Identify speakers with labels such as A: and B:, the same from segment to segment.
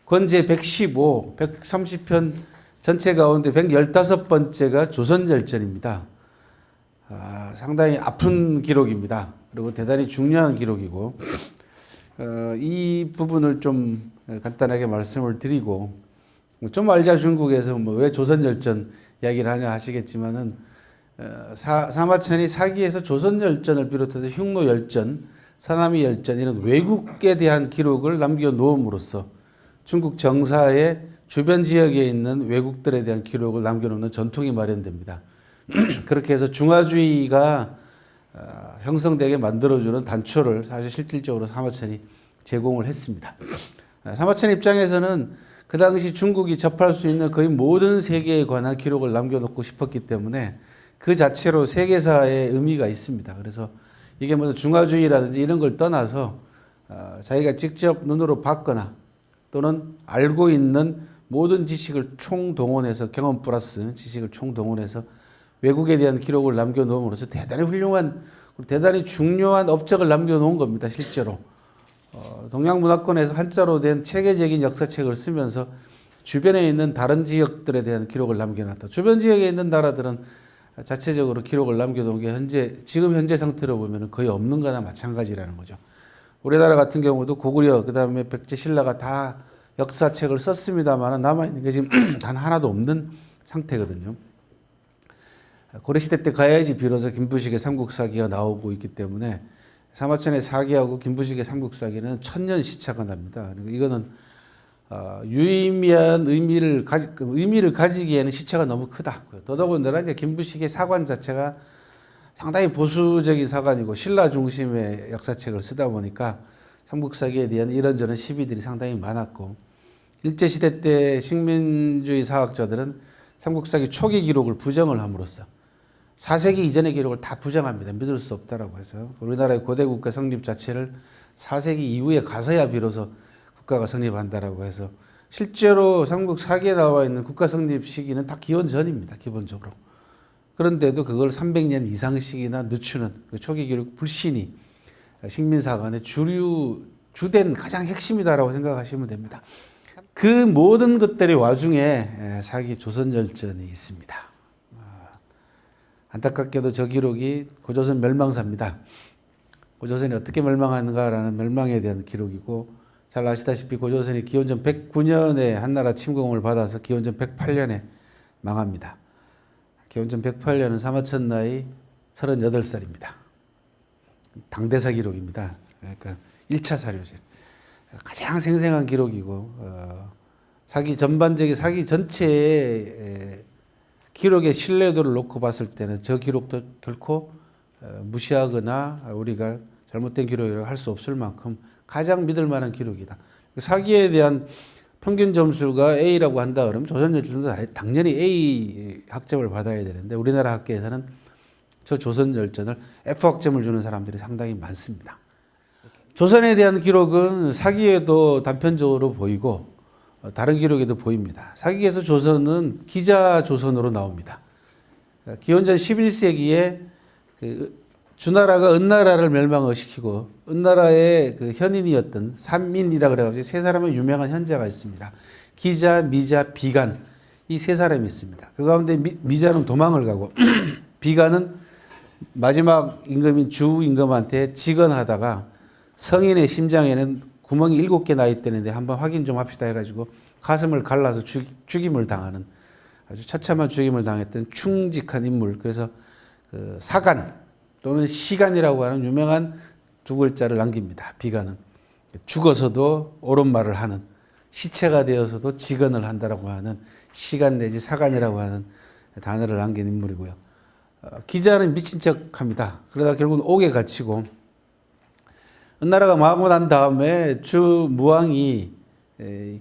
A: 권제 115, 130편 전체 가운데 115번째가 조선열전입니다. 상당히 아픈 기록입니다. 그리고 대단히 중요한 기록이고, 이 부분을 좀 간단하게 말씀을 드리고, 좀 알자 중국에서 뭐 왜 조선열전 이야기를 하냐 하시겠지만은, 사마천이 사기에서 조선열전을 비롯해서 흉노열전, 사나미열전 이런 외국에 대한 기록을 남겨놓음으로써 중국 정사의 주변 지역에 있는 외국들에 대한 기록을 남겨놓는 전통이 마련됩니다. 그렇게 해서 중화주의가 형성되게 만들어주는 단초를 사실 실질적으로 사마천이 제공을 했습니다. 사마천 입장에서는 그 당시 중국이 접할 수 있는 거의 모든 세계에 관한 기록을 남겨놓고 싶었기 때문에 그 자체로 세계사의 의미가 있습니다. 그래서 이게 뭐 중화주의라든지 이런 걸 떠나서 자기가 직접 눈으로 봤거나 또는 알고 있는 모든 지식을 총동원해서 경험 플러스 지식을 총동원해서 외국에 대한 기록을 남겨놓음으로써 대단히 훌륭한, 대단히 중요한 업적을 남겨놓은 겁니다. 실제로. 동양문화권에서 한자로 된 체계적인 역사책을 쓰면서 주변에 있는 다른 지역들에 대한 기록을 남겨놨다. 주변 지역에 있는 나라들은 자체적으로 기록을 남겨놓은 게 지금 현재 상태로 보면 거의 없는 거나 마찬가지라는 거죠. 우리나라 같은 경우도 고구려, 그 다음에 백제, 신라가 다 역사책을 썼습니다만 남아있는 게 지금 단 하나도 없는 상태거든요. 고려시대 때 가야지 비로소 김부식의 삼국사기가 나오고 있기 때문에 사마천의 사기하고 김부식의 삼국사기는 1000년 시차가 납니다. 이거는 유의미한 의미를 가지기에는 시차가 너무 크다. 더더군다나 이제 김부식의 사관 자체가 상당히 보수적인 사관이고 신라 중심의 역사책을 쓰다 보니까 삼국사기에 대한 이런저런 시비들이 상당히 많았고, 일제시대 때 식민주의 사학자들은 삼국사기 초기 기록을 부정을 함으로써 4세기 이전의 기록을 다 부정합니다. 믿을 수 없다라고 해서 우리나라의 고대 국가 성립 자체를 4세기 이후에 가서야 비로소 국가가 성립한다라고 해서 실제로 삼국사기에 나와 있는 국가 성립 시기는 다 기원 전입니다. 기본적으로. 그런데도 그걸 300년 이상씩이나 늦추는 그 초기 기록 불신이 식민사관의 주된 가장 핵심이다라고 생각하시면 됩니다. 그 모든 것들의 와중에 사기 조선열전이 있습니다. 안타깝게도 저 기록이 고조선 멸망사입니다. 고조선이 어떻게 멸망하는가라는 멸망에 대한 기록이고, 잘 아시다시피 고조선이 기원전 109년에 한나라 침공을 받아서 기원전 108년에 망합니다. 기원전 108년은 사마천 나이 38살입니다. 당대사 기록입니다. 그러니까 1차 사료제. 가장 생생한 기록이고, 사기 전체의 기록의 신뢰도를 놓고 봤을 때는 저 기록도 결코 무시하거나 우리가 잘못된 기록이라고 할 수 없을 만큼 가장 믿을 만한 기록이다. 사기에 대한 평균 점수가 A라고 한다 그러면 조선열전도 당연히 A 학점을 받아야 되는데 우리나라 학계에서는 저 조선열전을 F 학점을 주는 사람들이 상당히 많습니다. 조선에 대한 기록은 사기에도 단편적으로 보이고 다른 기록에도 보입니다. 사기에서 조선은 기자조선으로 나옵니다. 기원전 11세기에 주나라가 은나라를 멸망을 시키고 은나라의 그 현인이었던 삼민이다 그래가지고 세 사람의 유명한 현자가 있습니다. 기자, 미자, 비간 이 세 사람이 있습니다. 그 가운데 미자는 도망을 가고 비간은 마지막 임금인 주 임금한테 직언하다가 성인의 심장에는 구멍이 7개 나 있다는데 한번 확인 좀 합시다 해가지고 가슴을 갈라서 죽임을 당하는 아주 처참한 죽임을 당했던 충직한 인물. 그래서 그 사간 또는 시간이라고 하는 유명한 두 글자를 남깁니다. 비간은 죽어서도 옳은 말을 하는, 시체가 되어서도 직언을 한다라고 하는 시간 내지 사간이라고 하는 단어를 남긴 인물이고요. 기자는 미친 척합니다. 그러다 결국은 옥에 갇히고 은나라가 망하고 난 다음에 주 무왕이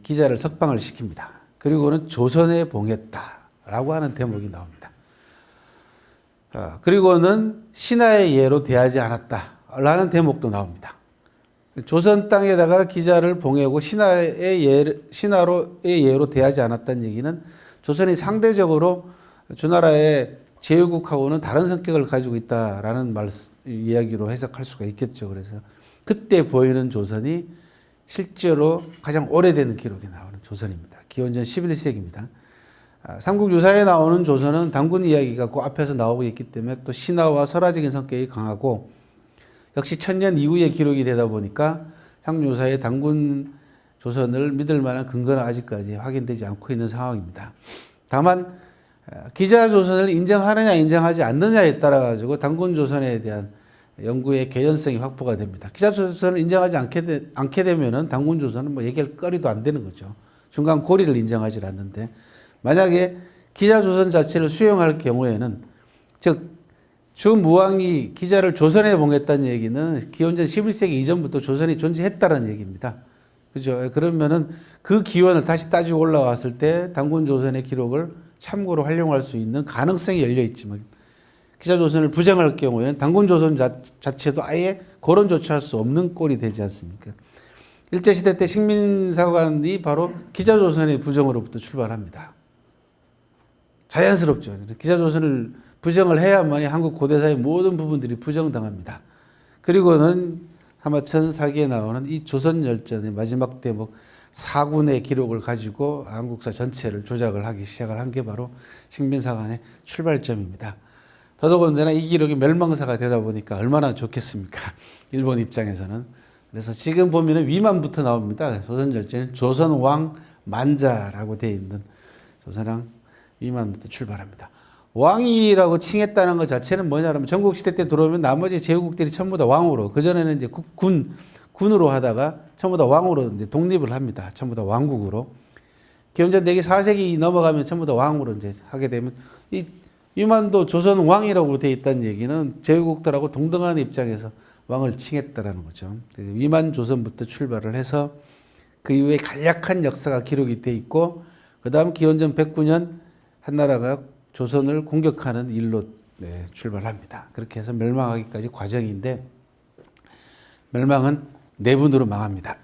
A: 기자를 석방을 시킵니다. 그리고는 조선에 봉했다라고 하는 대목이 나옵니다. 그리고는 신하의 예로 대하지 않았다라는 대목도 나옵니다. 조선 땅에다가 기자를 봉해고 신하로의 예로 대하지 않았다는 얘기는 조선이 상대적으로 주나라의 제후국하고는 다른 성격을 가지고 있다라는 이야기로 해석할 수가 있겠죠. 그래서 그때 보이는 조선이 실제로 가장 오래된 기록이 나오는 조선입니다. 기원전 11세기입니다. 삼국유사에 나오는 조선은 단군 이야기가 그 앞에서 나오고 있기 때문에 또 신화와 설화적인 성격이 강하고 역시 1000년 이후에 기록이 되다 보니까 삼국유사의 단군 조선을 믿을 만한 근거는 아직까지 확인되지 않고 있는 상황입니다. 다만 기자 조선을 인정하느냐 인정하지 않느냐에 따라 가지고 단군 조선에 대한 연구의 개연성이 확보가 됩니다. 기자 조선을 인정하지 않게 되면은 단군 조선은 뭐 얘기할 거리도 안 되는 거죠. 중간 고리를 인정하지 않는데 만약에 기자 조선 자체를 수용할 경우에는 즉 주무왕이 기자를 조선에 봉했다는 얘기는 기원전 11세기 이전부터 조선이 존재했다는 얘기입니다. 그죠? 그러면은 그 기원을 다시 따지고 올라왔을 때 단군 조선의 기록을 참고로 활용할 수 있는 가능성이 열려 있지만 기자 조선을 부정할 경우에는 단군 조선 자체도 아예 거론조차 할 수 없는 꼴이 되지 않습니까? 일제시대 때 식민사관이 바로 기자 조선의 부정으로부터 출발합니다. 자연스럽죠. 기자 조선을 부정을 해야만이 한국 고대사의 모든 부분들이 부정당합니다. 그리고는 사마천 사기에 나오는 이 조선열전의 마지막 대목 사군의 기록을 가지고 한국사 전체를 조작을 하기 시작을 한 게 바로 식민사관의 출발점입니다. 더더군다나 이 기록이 멸망사가 되다 보니까 얼마나 좋겠습니까? 일본 입장에서는. 그래서 지금 보면은 위만부터 나옵니다. 조선열전은 조선왕 만자라고 되어 있는 조선왕 위만부터 출발합니다. 왕이라고 칭했다는 것 자체는 뭐냐면 전국시대 때 들어오면 나머지 제국들이 전부 다 왕으로, 그전에는 이제 군으로 하다가 전부 다 왕으로 이제 독립을 합니다. 전부 다 왕국으로. 기원전 내기 4세기 넘어가면 전부 다 왕으로 이제 하게 되면 이 위만도 조선 왕이라고 되어 있다는 얘기는 제국들하고 동등한 입장에서 왕을 칭했다라는 거죠. 위만 조선부터 출발을 해서 그 이후에 간략한 역사가 기록이 돼 있고 그 다음 기원전 109년 한나라가 조선을 공격하는 일로 출발합니다. 그렇게 해서 멸망하기까지 과정인데 멸망은 내분으로 망합니다.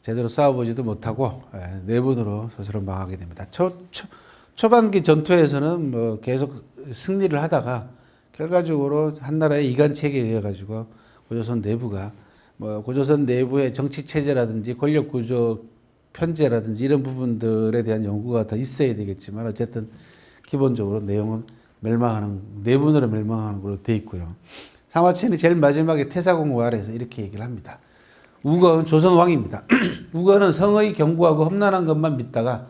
A: 제대로 싸워보지도 못하고 내분으로 스스로 망하게 됩니다. 초반기 전투에서는 뭐 계속 승리를 하다가 결과적으로 한나라의 이간 체계에 의해 가지고 고조선 내부가 뭐 고조선 내부의 정치 체제라든지 권력 구조 편제라든지 이런 부분들에 대한 연구가 더 있어야 되겠지만 어쨌든 기본적으로 내용은 내분으로 멸망하는 걸로 되어 있고요. 사마천이 제일 마지막에 태사공후 아래에서 이렇게 얘기를 합니다. 우거는 조선 왕입니다. 우거는 성의 경고하고 험난한 것만 믿다가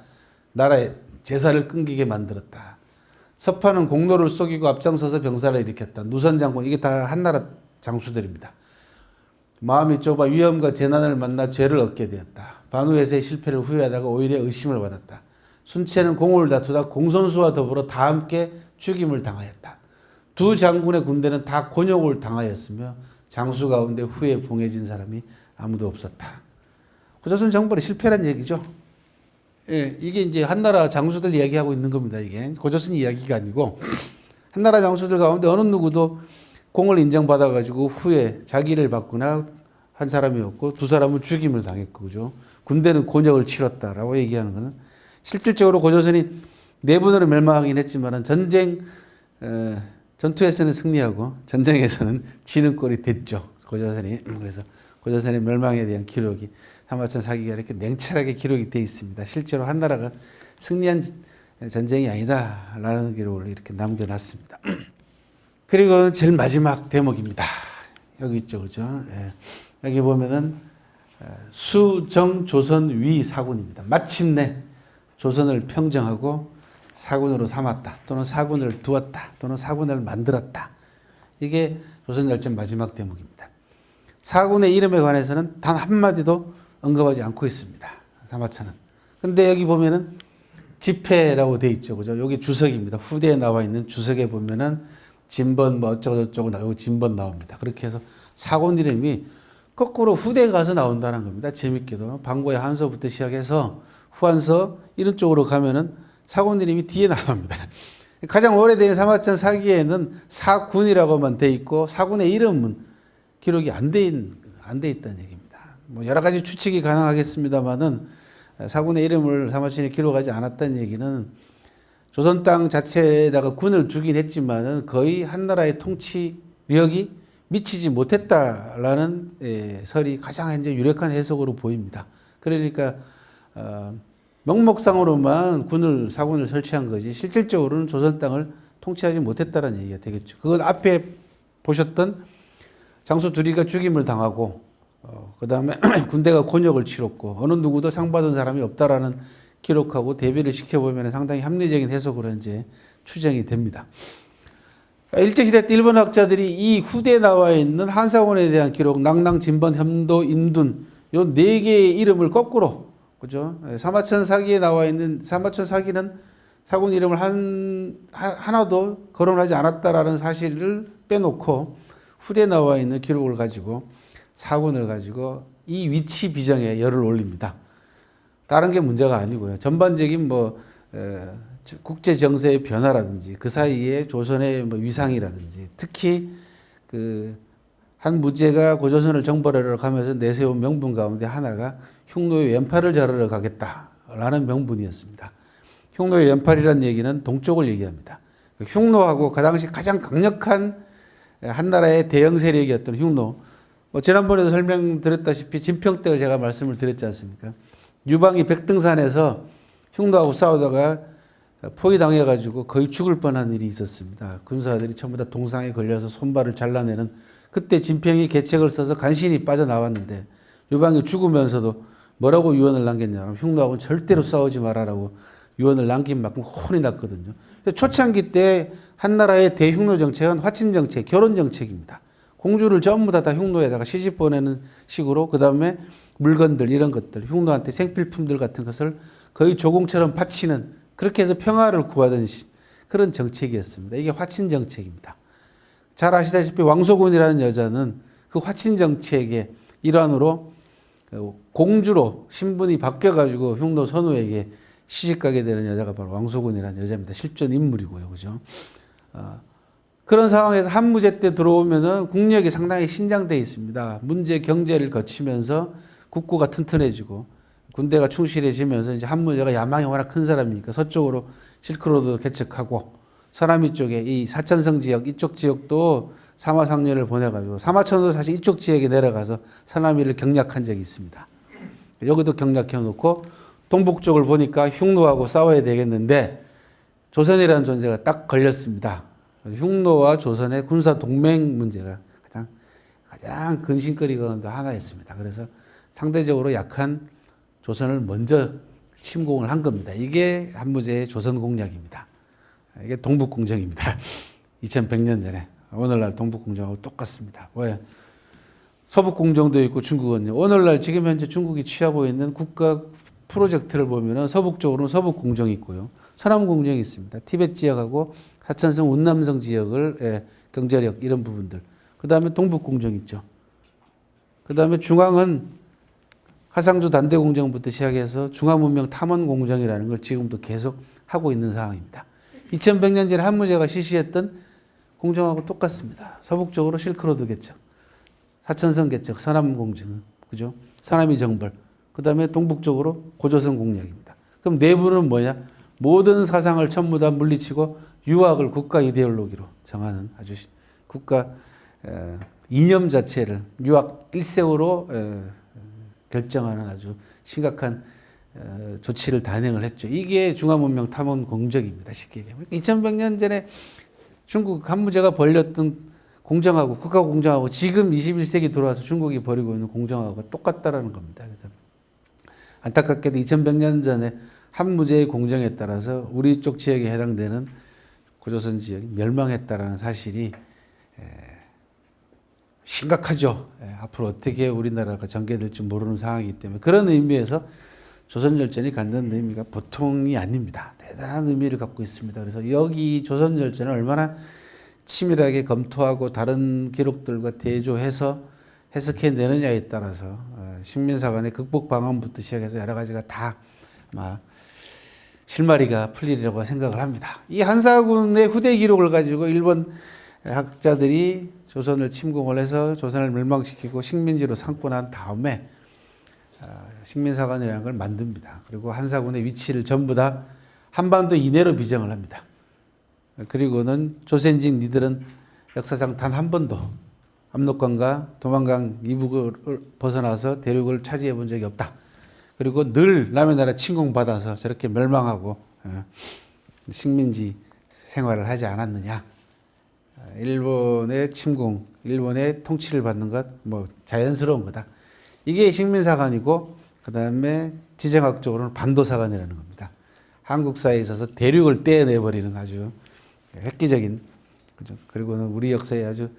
A: 나라의 제사를 끊기게 만들었다. 서파는 공로를 속이고 앞장서서 병사를 일으켰다. 누선장군 이게 다 한나라 장수들입니다. 마음이 좁아 위험과 재난을 만나 죄를 얻게 되었다. 반우에서의 실패를 후회하다가 오히려 의심을 받았다. 순체는 공을 다투다 공손수와 더불어 다 함께 죽임을 당하였다. 두 장군의 군대는 다 곤욕을 당하였으며 장수 가운데 후에 봉해진 사람이 아무도 없었다. 고조선 정벌의 실패란 얘기죠. 예, 이게 이제 한나라 장수들 이야기하고 있는 겁니다. 이게 고조선 이야기가 아니고 한나라 장수들 가운데 어느 누구도 공을 인정받아가지고 후에 자기를 받거나 한 사람이었고 두 사람은 죽임을 당했고 그죠. 군대는 곤욕을 치렀다라고 얘기하는 것은 실질적으로 고조선이 내분으로 멸망하긴 했지만 전투에서는 승리하고 전쟁에서는 지는 꼴이 됐죠. 고조선이. 그래서 고조선의 멸망에 대한 기록이 사마천 사기가 이렇게 냉철하게 기록이 되어 있습니다. 실제로 한나라가 승리한 전쟁이 아니다라는 기록을 이렇게 남겨놨습니다. 그리고 제일 마지막 대목입니다. 여기 있죠, 그죠? 예. 여기 보면은 수정 조선 위 사군입니다. 마침내 조선을 평정하고 사군으로 삼았다. 또는 사군을 두었다. 또는 사군을 만들었다. 이게 조선열전 마지막 대목입니다. 사군의 이름에 관해서는 단 한마디도 언급하지 않고 있습니다. 사마천은. 근데 여기 보면은 지폐라고 되어 있죠. 그죠? 여기 주석입니다. 후대에 나와 있는 주석에 보면은 진번 뭐 어쩌고저쩌고 나오고 진번 나옵니다. 그렇게 해서 사군 이름이 거꾸로 후대에 가서 나온다는 겁니다. 재밌게도. 방고의 한서부터 시작해서 후한서 이런 쪽으로 가면은 사군 이름이 뒤에 나옵니다. 가장 오래된 사마천 사기에는 사군이라고만 돼 있고 사군의 이름은 기록이 안 돼 있다는 얘기입니다. 뭐 여러 가지 추측이 가능하겠습니다만은 사군의 이름을 사마천이 기록하지 않았다는 얘기는 조선 땅 자체에다가 군을 두긴 했지만은 거의 한나라의 통치력이 미치지 못했다라는 설이 가장 현재 유력한 해석으로 보입니다. 그러니까 명목상으로만 사군을 설치한 거지 실질적으로는 조선 땅을 통치하지 못했다는 얘기가 되겠죠. 그건 앞에 보셨던 장수 두리가 죽임을 당하고 그 다음에 군대가 곤욕을 치렀고 어느 누구도 상 받은 사람이 없다라는 기록하고 대비를 시켜보면 상당히 합리적인 해석으로 이제 추정이 됩니다. 일제시대 때 일본 학자들이 이 후대에 나와 있는 한사군에 대한 기록, 낭랑, 진번, 현도, 임둔 요 네 개의 이름을 거꾸로, 그죠? 사마천 사기에 나와 있는 사마천 사기는 사군 이름을 하나도 거론하지 않았다라는 사실을 빼놓고 후대에 나와 있는 기록을 가지고 사군을 가지고 이 위치 비정에 열을 올립니다. 다른 게 문제가 아니고요. 전반적인 국제 정세의 변화라든지 그 사이에 조선의 위상이라든지 특히 한 무제가 고조선을 정벌하러 가면서 내세운 명분 가운데 하나가 흉노의 왼팔을 자르러 가겠다라는 명분이었습니다. 흉노의 왼팔이라는 얘기는 동쪽을 얘기합니다. 흉노하고 그 당시 가장 강력한 한나라의 대형 세력이었던 흉노. 지난번에도 설명드렸다시피 진평 때 제가 말씀을 드렸지 않습니까? 유방이 백등산에서 흉노하고 싸우다가 포위당해가지고 거의 죽을 뻔한 일이 있었습니다. 군사들이 전부 다 동상에 걸려서 손발을 잘라내는 그때 진평이 계책을 써서 간신히 빠져나왔는데 유방이 죽으면서도 뭐라고 유언을 남겼냐면 흉노하고는 절대로 싸우지 말아라고 유언을 남긴 만큼 혼이 났거든요. 초창기 때 한나라의 대흉노 정책은 화친 정책, 결혼 정책입니다. 공주를 전부 다 흉노에다가 시집 보내는 식으로 그 다음에 물건들 이런 것들 흉노한테 생필품들 같은 것을 거의 조공처럼 바치는 그렇게 해서 평화를 구하던 그런 정책이었습니다. 이게 화친 정책입니다. 잘 아시다시피 왕소군이라는 여자는 그 화친 정책의 일환으로 공주로 신분이 바뀌어가지고 흉노 선우에게 시집가게 되는 여자가 바로 왕소군이라는 여자입니다. 실존 인물이고요. 그죠? 그런 상황에서 한무제 때 들어오면은 국력이 상당히 신장되어 있습니다. 문제 경제를 거치면서 국고가 튼튼해지고 군대가 충실해지면서 이제 한무제가 야망이 워낙 큰 사람이니까 서쪽으로 실크로드 개척하고 서남 이쪽에 이 사천성 지역 이쪽 지역도 사마상류를 보내가지고 사마천도 사실 이쪽 지역에 내려가서 서남이를 경략한 적이 있습니다. 여기도 경략해 놓고 동북 쪽을 보니까 흉노하고 싸워야 되겠는데 조선이라는 존재가 딱 걸렸습니다. 흉노와 조선의 군사 동맹 문제가 가장 근심거리가 하나였습니다. 그래서 상대적으로 약한 조선을 먼저 침공을 한 겁니다. 이게 한무제의 조선 공략입니다. 이게 동북공정입니다. 2100년 전에. 오늘날 동북공정하고 똑같습니다. 왜? 서북공정도 있고 중국은 오늘날 지금 현재 중국이 취하고 있는 국가 프로젝트를 보면은 서북쪽으로는 서북공정이 있고요. 서남공정이 있습니다. 티베트 지역하고 사천성, 운남성 지역을 경제력 이런 부분들. 그 다음에 동북공정 있죠. 그 다음에 중앙은 하상조 단대공정부터 시작해서 중화문명 탐원공정이라는 걸 지금도 계속 하고 있는 상황입니다. 2100년 전에 한무제가 실시했던 공정하고 똑같습니다. 서북쪽으로 실크로드 개척, 사천성 개척, 서남공정, 그죠? 서남이 정벌. 그 다음에 동북쪽으로 고조선 공략입니다. 그럼 내부는 뭐냐? 모든 사상을 전부 다 물리치고 유학을 국가 이데올로기로 정하는 아주 국가 이념 자체를 유학 일색으로 결정하는 아주 심각한 조치를 단행을 했죠. 이게 중화문명 탐험 공정입니다. 쉽게 얘기하면. 2100년 전에 중국 한무제가 벌였던 공정하고 국가 공정하고 지금 21세기 들어와서 중국이 벌이고 있는 공정하고 똑같다라는 겁니다. 그래서 안타깝게도 2100년 전에 한무제의 공정에 따라서 우리 쪽 지역에 해당되는 고조선 지역이 멸망했다라는 사실이 심각하죠. 앞으로 어떻게 우리나라가 전개될지 모르는 상황이기 때문에 그런 의미에서 조선열전이 갖는 의미가 보통이 아닙니다. 대단한 의미를 갖고 있습니다. 그래서 여기 조선열전을 얼마나 치밀하게 검토하고 다른 기록들과 대조해서 해석해내느냐에 따라서 식민사관의 극복 방안부터 시작해서 여러 가지가 다 아마 실마리가 풀리리라고 생각을 합니다. 이 한사군의 후대 기록을 가지고 일본 학자들이 조선을 침공을 해서 조선을 멸망시키고 식민지로 삼고 난 다음에 식민사관이라는 걸 만듭니다. 그리고 한사군의 위치를 전부 다 한반도 이내로 비정을 합니다. 그리고는 조선진 니들은 역사상 단 한 번도 압록강과 도만강 이북을 벗어나서 대륙을 차지해 본 적이 없다. 그리고 늘 남의 나라 침공받아서 저렇게 멸망하고 식민지 생활을 하지 않았느냐. 일본의 침공, 일본의 통치를 받는 것, 뭐 자연스러운 거다. 이게 식민사관이고, 그 다음에 지정학적으로는 반도사관이라는 겁니다. 한국사에 있어서 대륙을 떼어내버리는 아주 획기적인, 그죠? 그리고는 우리 역사에 아주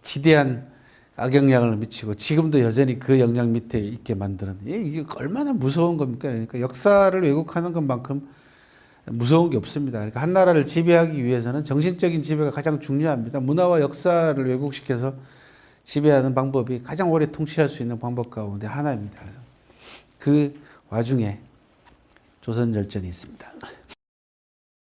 A: 지대한 악영향을 미치고 지금도 여전히 그 영향 밑에 있게 만드는, 이게 얼마나 무서운 겁니까? 그러니까 역사를 왜곡하는 것만큼 무서운 게 없습니다. 그러니까 한 나라를 지배하기 위해서는 정신적인 지배가 가장 중요합니다. 문화와 역사를 왜곡시켜서 지배하는 방법이 가장 오래 통치할 수 있는 방법 가운데 하나입니다. 그래서 그 와중에 조선열전이 있습니다.